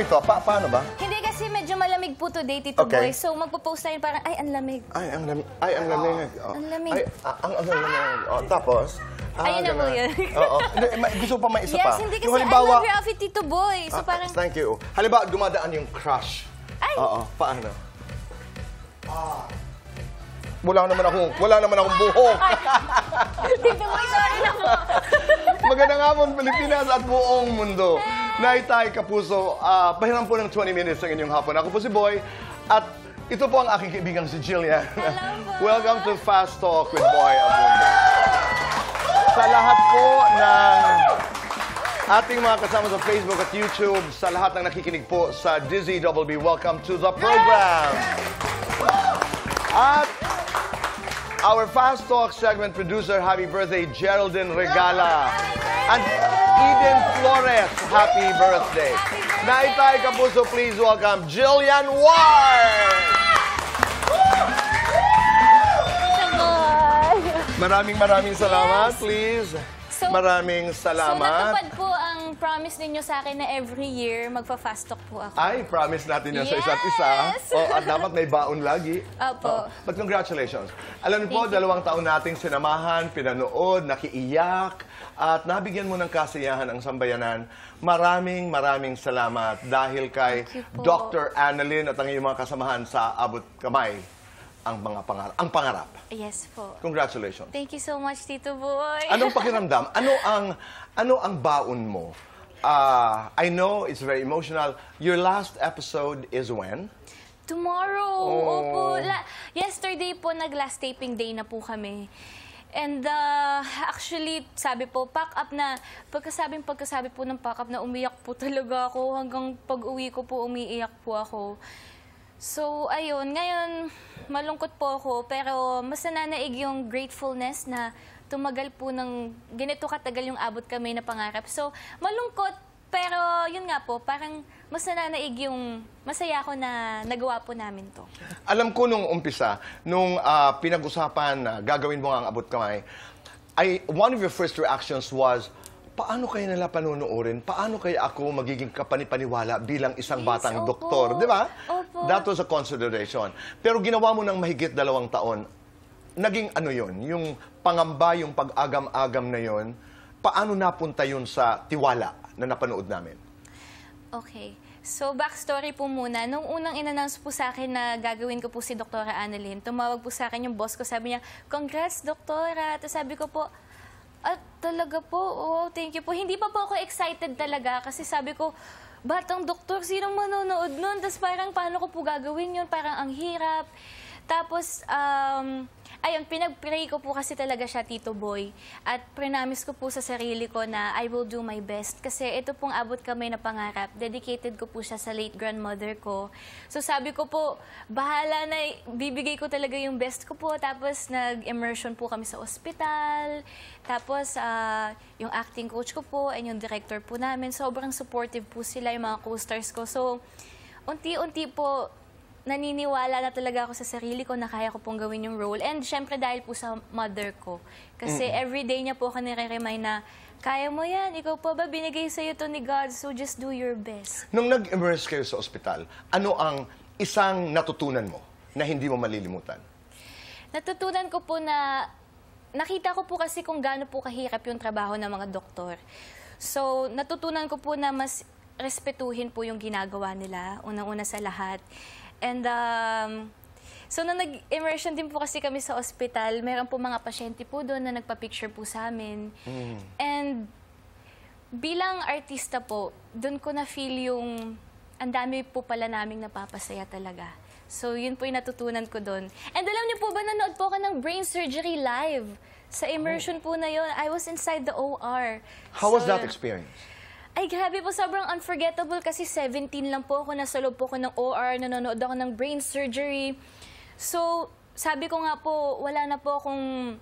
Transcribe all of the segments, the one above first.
ito? Paano ba? Hindi kasi medyo malamig po today, Tito Boy. So magpo-post tayo parang, ay, ang lamig. Ay, ang lamig. Ay, ang lamig. Ang lamig. Ay, ang lamig. Tapos? Ayun na po yun. Oo. Gusto pa may isa pa. Yes, hindi kasi I love your outfit, Tito Boy. So parang... Thank you. Halimbawa, dumadaan yung crush. Ay! Oo. Paano? Wala naman akong buhok. Tito Boy, sorry na po. Magandang hapon, Pilipinas at buong mundo. Naitay Kapuso, pahiram po ng 20 minutes ang inyong hapon. Ako po si Boy at ito po ang aking kaibigang si Jillian. Welcome to Fast Talk with Boy Abunda. Sa lahat po ng ating mga kasama sa Facebook at YouTube, sa lahat ng nakikinig po sa Dizzy Double B, welcome to the program. At our Fast Talk segment producer, happy birthday, Geraldine Regala. And Eden Flores, happy birthday. Naitay Kapuso, please welcome Jillian Ward. Maraming salamat, please. So, maraming salamat. So, natupad po ang promise ninyo sa akin na every year magpa-fast talk po ako. Ay, promise natin yan sa isa't isa. At dapat may baon lagi. Opo. But congratulations. Alam niyo po, 2 taon nating sinamahan, pinanood, nakiiyak, at nabigyan mo ng kasiyahan ang sambayanan. Maraming salamat dahil kay Dr. Annalyn at ang iyong mga kasamahan sa Abot Kamay. Ang pangarap. Yes po. Congratulations. Thank you so much, Tito Boy. Anong pakiramdam? Ano ang baon mo? I know it's very emotional. Your last episode is when? Tomorrow. Opo. Yesterday po, nag-last taping day na po kami. And actually, sabi po, pack up na. Pagkasabi po ng pack up na umiyak po talaga ako. Hanggang pag-uwi ko po, umiiyak po ako. So, ayun. Ngayon, malungkot po ako. Pero mas nananaig yung gratefulness na tumagal po ng ganito katagal yung abot kami na pangarap. So, malungkot. Pero, yun nga po, parang mas nananaig yung masaya ako na nagawa po namin to. Alam ko nung umpisa, nung pinag-usapan na gagawin mo ang Abot Kamay, one of your first reactions was, paano kaya nila panunuorin? Paano kaya ako magiging kapanipaniwala bilang isang batang doktor? Di ba? Opo. That was a consideration. Pero ginawa mo ng mahigit 2 taon. Naging ano yun? Yung pangamba, yung pag-agam-agam na yun, paano napunta yun sa tiwala na napanood namin? Okay. So, backstory po muna. Nung unang in-announce po sa akin na gagawin ko po si Dr. Annalyn, tumawag po sa akin yung boss ko. Sabi niya, congrats, Doktora. Tapos sabi ko po, talaga po, thank you po. Hindi pa po ako excited talaga kasi sabi ko, batang doktor, sinong manonood nun? Tapos parang, paano ko po gagawin yun? Parang ang hirap. Tapos, ayun, pinag-pray ko po kasi talaga siya, Tito Boy. At promise ko po sa sarili ko na I will do my best. Kasi ito pong abot kami na pangarap. Dedicated ko po siya sa late grandmother ko. So sabi ko po, bahala na, bibigay ko talaga yung best ko po. Tapos nag-immersion po kami sa ospital. Tapos yung acting coach ko po and yung director po namin, sobrang supportive po sila, yung mga co-stars ko. So unti-unti po, naniniwala na talaga ako sa sarili ko na kaya ko pong gawin yung role. And syempre dahil po sa mother ko. Kasi everyday niya po ako nire-remind na, kaya mo yan, ikaw pa ba, binigay sa'yo to ni God, so just do your best. Nung nag-immerse kayo sa ospital, ano ang isang natutunan mo na hindi mo malilimutan? Natutunan ko po na, nakita ko po kasi kung gaano po kahirap yung trabaho ng mga doktor. So, natutunan ko po na mas respetuhin po yung ginagawa nila, unang-una sa lahat. And, so, nung nag-immersion din po kasi kami sa ospital, meron po mga pasyente po doon na nagpa-picture po sa amin. And, bilang artista po, doon ko na-feel yung, ang dami po pala naming napapasaya talaga. So, yun po yung natutunan ko doon. And alam niyo po ba, nanood po ako ng brain surgery live. Sa immersion po na yun, I was inside the OR. How was that experience? Ay, grabe po. Sobrang unforgettable kasi 17 lang po ako. Nasa loob po ako ng OR. Nanonood ako ng brain surgery. So, sabi ko nga po, wala na po akong...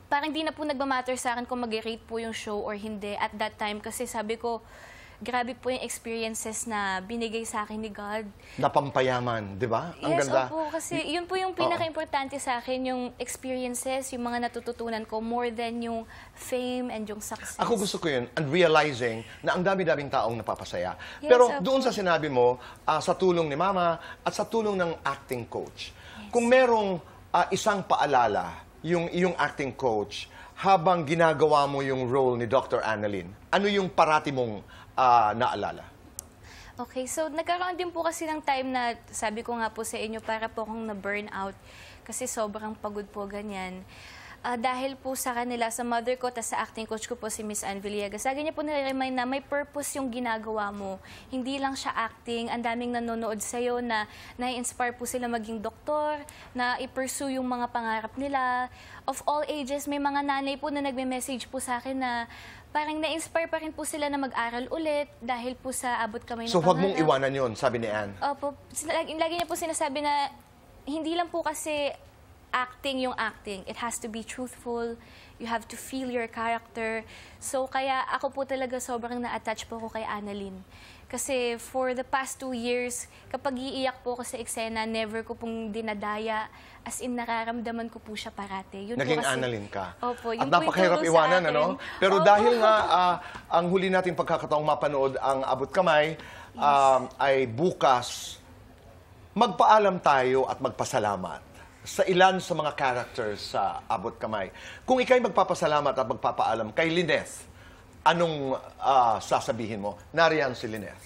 Parang di na po nagmamatter sa akin kung mag-rate po yung show or hindi at that time. Kasi sabi ko, grabe po yung experiences na binigay sa akin ni God. Napampayaman, di ba? Ang Yes, ganda. opo, kasi yun po yung pinaka-importante sa akin, yung experiences, yung mga natututunan ko, more than yung fame and yung success. Ako gusto ko yun, and realizing na ang dami-daming taong napapasaya. Yes, Pero opo. doon sa sinabi mo, sa tulong ni Mama at sa tulong ng acting coach, kung merong isang paalala, yung iyong acting coach, habang ginagawa mo yung role ni Dr. Annalyn, ano yung parati mong naalala? Okay, so nagkaroon din po kasi ng time na sabi ko nga po sa inyo para po akong na-burnout kasi sobrang pagod po ganyan. Dahil po sa kanila, sa mother ko, tas sa acting coach ko po si Miss Ann Villegas, lagi niya po nare-remind na may purpose yung ginagawa mo. Hindi lang siya acting, ang daming nanonood sa'yo na na-inspire po sila maging doktor, na i-pursue yung mga pangarap nila. Of all ages, may mga nanay po na nagme-message po sa akin na parang na-inspire pa rin po sila na mag-aral ulit dahil po sa abot kamay na So, huwag mong pangarap. iwanan yun, sabi ni Ann. Opo, lagi niya po sinasabi na hindi lang po kasi acting yung acting. It has to be truthful. You have to feel your character. So, kaya ako po talaga sobrang na-attach po ako kay Annalyn. Kasi for the past 2 years, kapag iiyak po ako sa eksena, never ko pong dinadaya. As in, nararamdaman ko po siya parate. Yun po Naging kasi, Annalyn ka. Opo, At yun po yung napakahirap turo sa iwanan, akin. ano? Pero Opo. dahil nga ang huli nating pagkakataong mapanood ang Abot Kamay, ay bukas, magpaalam tayo at magpasalamat sa ilan sa mga characters sa Abot Kamay. Kung ikay magpapasalamat at magpapaalam kay Lyneth, anong sasabihin mo? Nariyan si Lyneth.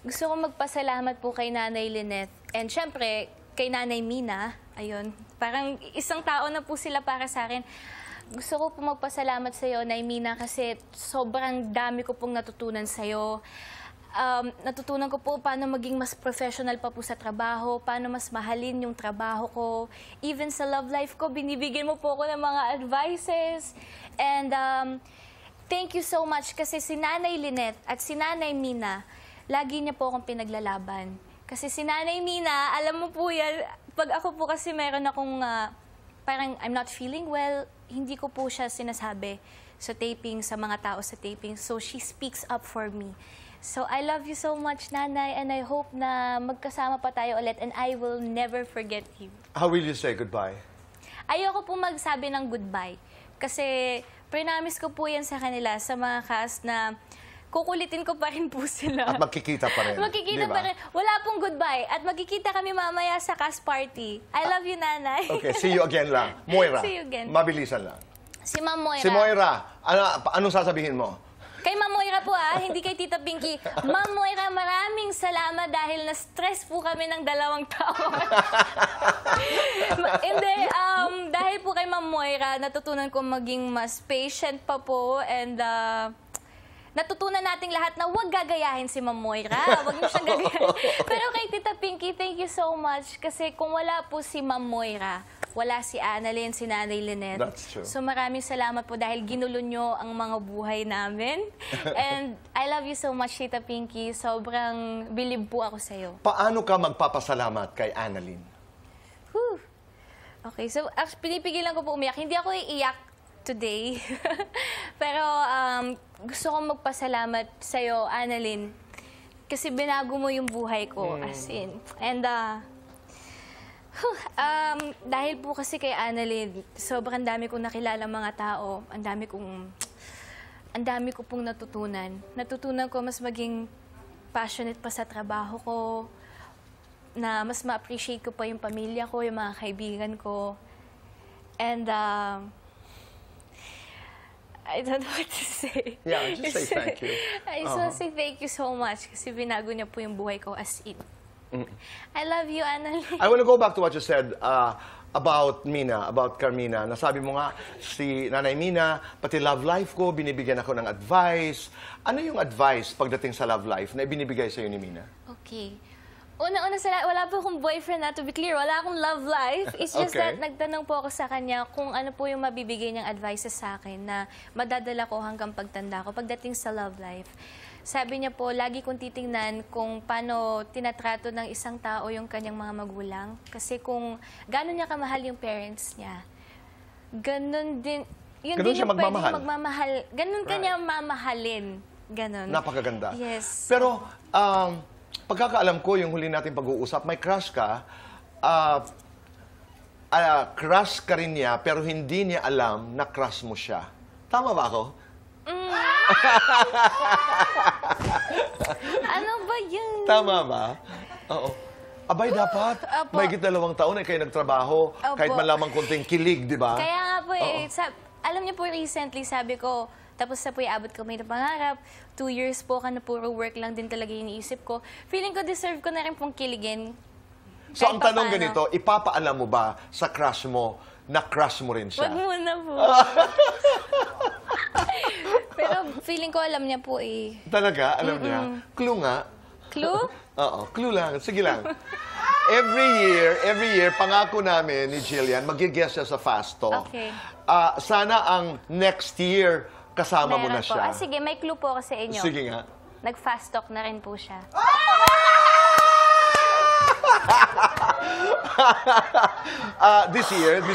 Gusto ko magpasalamat po kay Nanay Lyneth. And syempre, kay Nanay Mina. Ayun. Parang isang tao na po sila para sa akin. Gusto ko po magpasalamat sa iyo, Nay Mina, kasi sobrang dami ko pong natutunan sa iyo. Natutunan ko po paano maging mas professional pa po sa trabaho, paano mas mahalin yung trabaho ko. Even sa love life ko, binibigyan mo po ako ng mga advices. And thank you so much kasi si Nanay Lyneth at si Nanay Mina, lagi niya po akong pinaglalaban. Kasi si Nanay Mina, alam mo po yan, pag ako po kasi meron akong parang I'm not feeling well, hindi ko po siya sinasabi sa taping, sa mga tao sa taping. So she speaks up for me. So I love you so much, Nanay, and I hope na magkasama pa tayo ulit and I will never forget you. How will you say goodbye? Ayoko po magsabi ng goodbye kasi promise ko po yan sa kanila, sa mga cast na kukulitin ko pa rin po sila. At magkikita pa rin. Magkikita di ba? pa rin. Wala pong goodbye. At magkikita kami mamaya sa cast party. I love you, Nanay. Okay, see you again lang. Moira, See you again. mabilisan lang. Si Ma'am Moira. Si Moira, anong sasabihin mo? Kay Ma'am Moira po hindi kay Tita Pinky. Ma'am Moira, maraming salamat dahil na-stress po kami ng 2 taon. Hindi, dahil po kay Ma'am Moira, natutunan ko maging mas patient pa po and natutunan nating lahat na huwag gagayahin si Ma'am Moira. Huwag niyo siyang gagayahin. Pero kay Tita Pinky, thank you so much kasi kung wala po si Ma'am Moira, wala si Annalyn, si Nanay Lyneth. That's true. So maraming salamat po dahil ginulo nyo ang mga buhay namin. And I love you so much, Tita Pinky. Sobrang bilib po ako sa'yo. Paano ka magpapasalamat kay Annalyn? Whew. Okay, so pinipigilan ko po umiyak. Hindi ako iiyak today. Pero gusto kong magpasalamat sa'yo, Annalyn. Kasi binago mo yung buhay ko, as in. And dahil po kasi kay Annalyn, sobrang dami kong nakilala mga tao, ang dami ko pong natutunan. Natutunan ko mas maging passionate pa sa trabaho ko, na mas ma-appreciate ko pa yung pamilya ko, yung mga kaibigan ko. And I don't know what to say. Yeah, just say thank you. I just want to say thank you so much kasi binago niya po yung buhay ko as in. I love you, Annalyn. I want to go back to what you said about Mina, about Carmina. Nasabi mo nga, si Nanay Mina, pati love life ko, binibigyan ako ng advice. Ano yung advice pagdating sa love life na ibinibigay sa'yo ni Mina? Okay. Una-una sa lahat, wala po akong boyfriend na, to be clear, wala akong love life. It's just Okay. that nagtanong po ako sa kanya kung ano po yung mabibigay niyang advices sa akin na madadala ko hanggang pagtanda ko pagdating sa love life. Sabi niya po, lagi kong titingnan kung paano tinatrato ng isang tao yung kanyang mga magulang. Kasi kung gano'n niya kamahal yung parents niya, ganun din, yun Ganun din siya yung pwedeng magmamahal. magmamahal. Ganun kanya mamahalin. Ganun. Napakaganda. Yes. Pero, pagkakaalam ko, yung huli natin pag-uusap, may crush ka, crush ka rin niya, pero hindi niya alam na crush mo siya. Tama ba ako? Ano ba yun? Tama ba? Oo. Abay, dapat. Opo. May 2 taon ay kayo nagtrabaho. Opo. Kahit man lamang konting kilig, di ba? Kaya nga po Oo. alam niyo po recently, sabi ko, tapos na po abot ko may pangarap. 2 years po ka na puro work lang din talaga yung iniisip ko. Feeling ko deserve ko na rin pong kiligin. So, Kahit ang tanong papaano. ganito, ipapaalam mo ba sa crush mo na crush mo rin siya? Wag muna po. Pero feeling ko alam niya po eh. Talaga? Alam niya? Clue nga. Clue? Oo, clue lang. Sige lang. Every year, pangako namin ni Jillian, mag-guest siya sa Fast Talk. Okay. Sana ang next year, kasama mo na Meron po. siya. Sige, may clue po ako sa inyo. Sige nga. Nag-fast talk na rin po siya. This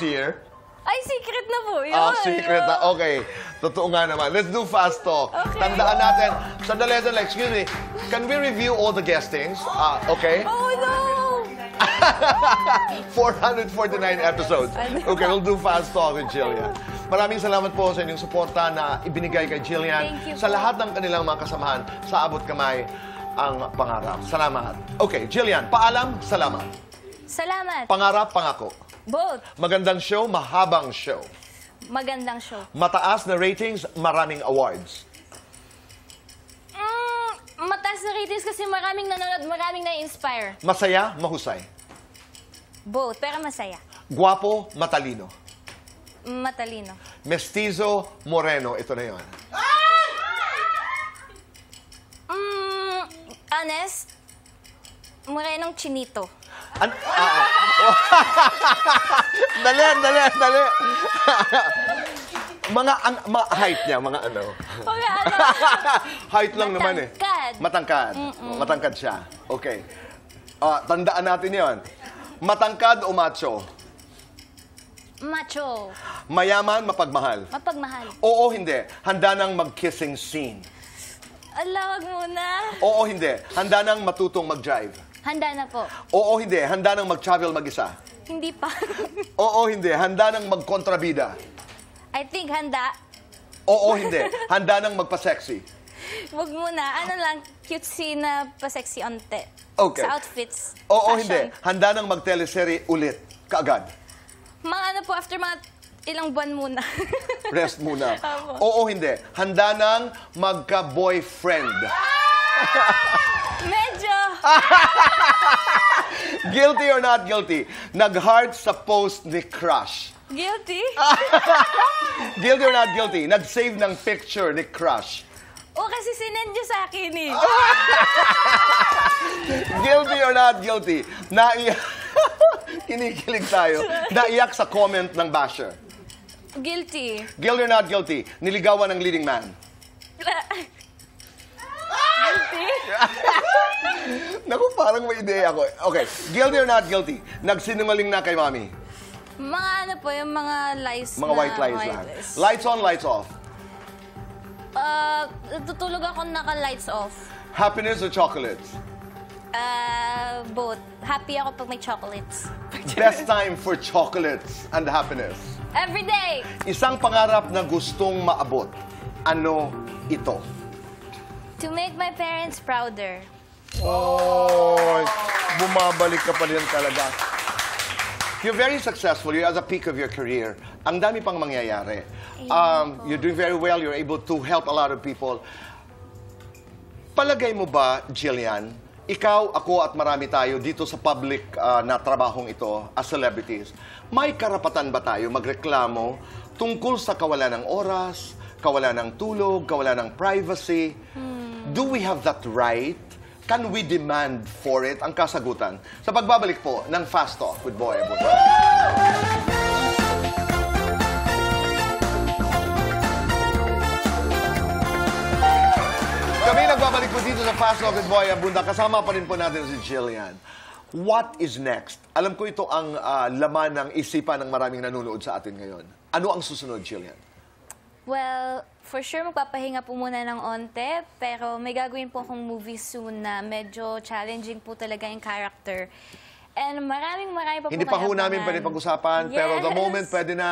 year. Ay, secret na po yun. Secret na. Okay. Totoo nga naman. Let's do Fast Talk. Okay. Tandaan natin. Sandali. Excuse me. Can we review all the guestings? Okay. Oh, no! 449 episodes. Okay, we'll do Fast Talk with Jillian. Maraming salamat po sa inyong suporta na ibinigay kay Jillian. Thank you Sa po. lahat ng kanilang mga kasamahan, sa abot kamay ang pangarap. Salamat. Okay, Jillian, paalam, salamat. Salamat. Pangarap, pangako. Both. Magandang show, mahabang show. Magandang show. Mataas na ratings, maraming awards. Mataas na ratings kasi maraming nanonood, maraming na-inspire. Masaya, mahusay. Both, pero masaya. Guwapo, matalino. Matalino. Mestizo, moreno. Ito na yun. Honest, morenong chinito. Dali. Height niya, mga ano. Okay, ano? Height lang naman eh. Matangkad. Matangkad siya. Okay. Tandaan natin yon. Matangkad o macho? Macho. Mayaman, mapagmahal? Mapagmahal. Oo, hindi. Handa nang mag-kissing scene? Alawag muna. Oo, hindi. Handa nang matutong mag-drive? Handa na po. Oo, hindi. Handa nang mag-travel mag-isa? Hindi pa. Oo, hindi. Handa nang mag-kontrabida? I think handa. Oo, hindi. Handa nang magpa-sexy? Wag muna. Ano lang, cutesy na pa-sexy onte. Okay. Sa outfits. Oo, fashion. hindi. Handa nang mag-teleserye ulit? Kaagad? Mga ano po, after mga ilang buwan muna. Rest muna. Opo. Oo, hindi. Handa nang magka-boyfriend? Medyo. Guilty or not guilty? Nag-heart sa post ni crush? Guilty? Guilty or not guilty? Nag-save ng picture ni crush? O, kasi sinend niyo sa akin eh. Guilty or not guilty? Kinikilig tayo. Naiyak sa comment ng basher? Guilty. Guilty or not guilty? Niligawan ng leading man? Guilty? Naku, parang may ideya ako. Okay, guilty or not guilty? Nagsinungaling na kay mami? Mga ano po, yung mga lies Mga na... white lies lang. lies. Lights on, lights off. Tutulog ako naka-lights off. Happiness or chocolates? Both. Happy ako pag may chocolates. Best time for chocolates and happiness. Every day! Isang pangarap na gustong maabot. Ano ito? To make my parents prouder. Oh, bumabalik ka pa rin talaga. You're very successful. You're at the peak of your career. Ang dami pang mangyayari. You're doing very well. You're able to help a lot of people. Palagay mo ba, Jillian, ikaw, ako at marami tayo dito sa public na trabahong ito as celebrities, may karapatan ba tayo magreklamo tungkol sa kawalan ng oras, kawalan ng tulog, kawalan ng privacy? Do we have that right? Can we demand for it? Ang kasagutan sa pagbabalik po ng Fast Talk with Boy Abunda. Kami nagbabalik po dito sa Fast Talk with Boy Abunda. Kasama pa rin po natin si Jillian. What is next? Alam ko ito ang laman ng isipan ng maraming nanonood sa atin ngayon. Ano ang susunod, Jillian? Well, for sure magpapahinga po muna ng onte, pero may gagawin po akong movie soon na medyo challenging po talaga yung character. And maraming pa po Hindi pa ho kayong namin abangan. pwede pag-usapan, pero the Yes. moment pwede na,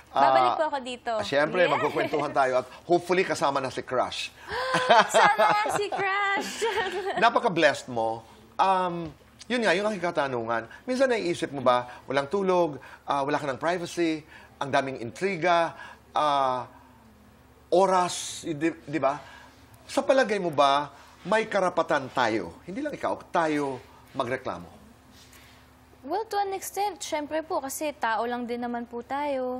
Babalik po ako dito. Siyempre, Yes. magkukwentuhan tayo at hopefully kasama na si Crush. Sana nga si Crush! Napaka-blessed mo. Yun nga, yung aking katanungan. Minsan naiisip mo ba, walang tulog, wala ka ng privacy, ang daming intriga, oras, di ba? Sa palagay mo ba, may karapatan tayo, hindi lang ikaw, tayo magreklamo? Well, to an extent, syempre po, kasi tao lang din naman po tayo.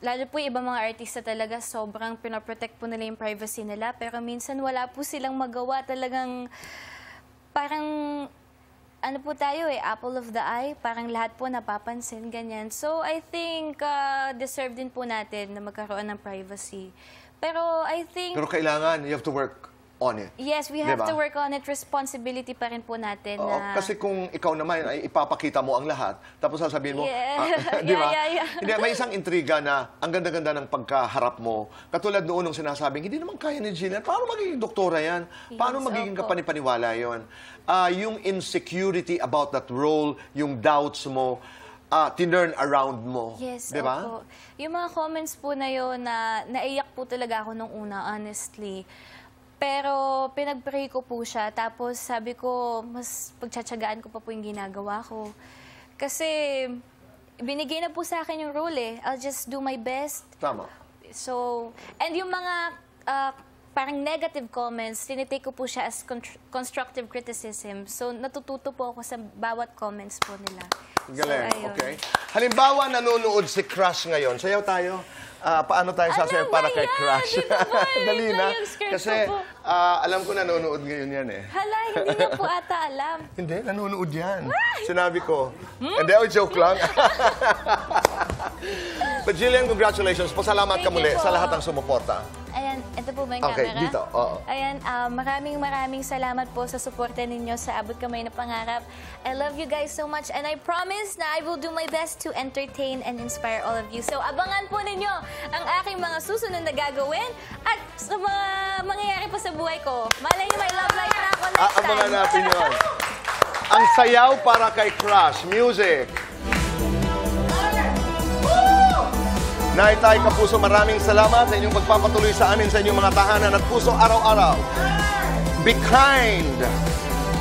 Lalo po yung ibang mga artista talaga, sobrang pinoprotect po nila yung privacy nila. Pero minsan wala po silang magawa. Talagang parang, ano po tayo apple of the eye. Parang lahat po napapansin, ganyan. So, I think deserve din po natin na magkaroon ng privacy. Pero I think... Pero kailangan, you have to work on it. Yes, we have Diba? to work on it. Responsibility pa rin po natin Oo, na... kasi kung ikaw naman ay ipapakita mo ang lahat, tapos sasabihin mo, Yeah. di ba? Yeah. Hindi, may isang intriga na ang ganda-ganda ng pagkaharap mo. Katulad noon nung sinasabing, hindi naman kaya ni Jillian. Paano magiging doktora yan? Paano Yes, magiging opo. kapanipaniwala yon? Yung insecurity about that role, yung doubts mo, tinurn around mo. Yes, di ba? opo. Yung mga comments po na yun, na naiyak po talaga ako nung una, honestly. Pero pinag-pray ko po siya. Tapos sabi ko, mas pagtsatsagaan ko pa po yung ginagawa ko. Kasi binigay na po sa akin yung role eh. I'll just do my best. Tama. So, and yung mga parang negative comments, tinitake ko po siya as constructive criticism. So, natututo po ako sa bawat comments po nila. Galing, So, ayun. okay. Halimbawa, nanonood si Crush ngayon. Sayaw tayo. Paano tayo sasayaw para kay Crush? Dito po eh. Dali na. Yung skirt Kasi ko po. alam ko nanonood ngayon yan eh. Hala, hindi niyo po ata alam. Hindi, nanonood yan. Sinabi ko. Hindi, joke lang. But Jillian, congratulations. Pasalamat ka Thank muli you po. sa lahat ng sumuporta. Ayan, ito po ba yung Okay, camera? dito, oo. Ayan, maraming salamat po sa suporta ninyo sa Abot Kamay na Pangarap. I love you guys so much and I promise na I will do my best to entertain and inspire all of you. So abangan po ninyo ang aking mga susunod na gagawin at sa mga mangyayari pa sa buhay ko. Malay niyo may love life na ako next time. Abangan natin yun. Ang sayaw para kay Crush. Music. Naitay Kapuso, maraming salamat sa inyong pagpapatuloy sa amin sa inyong mga tahanan at puso araw-araw. Be kind.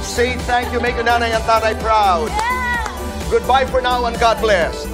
Say thank you. Make your nanay and tatay proud. Yeah! Goodbye for now and God bless.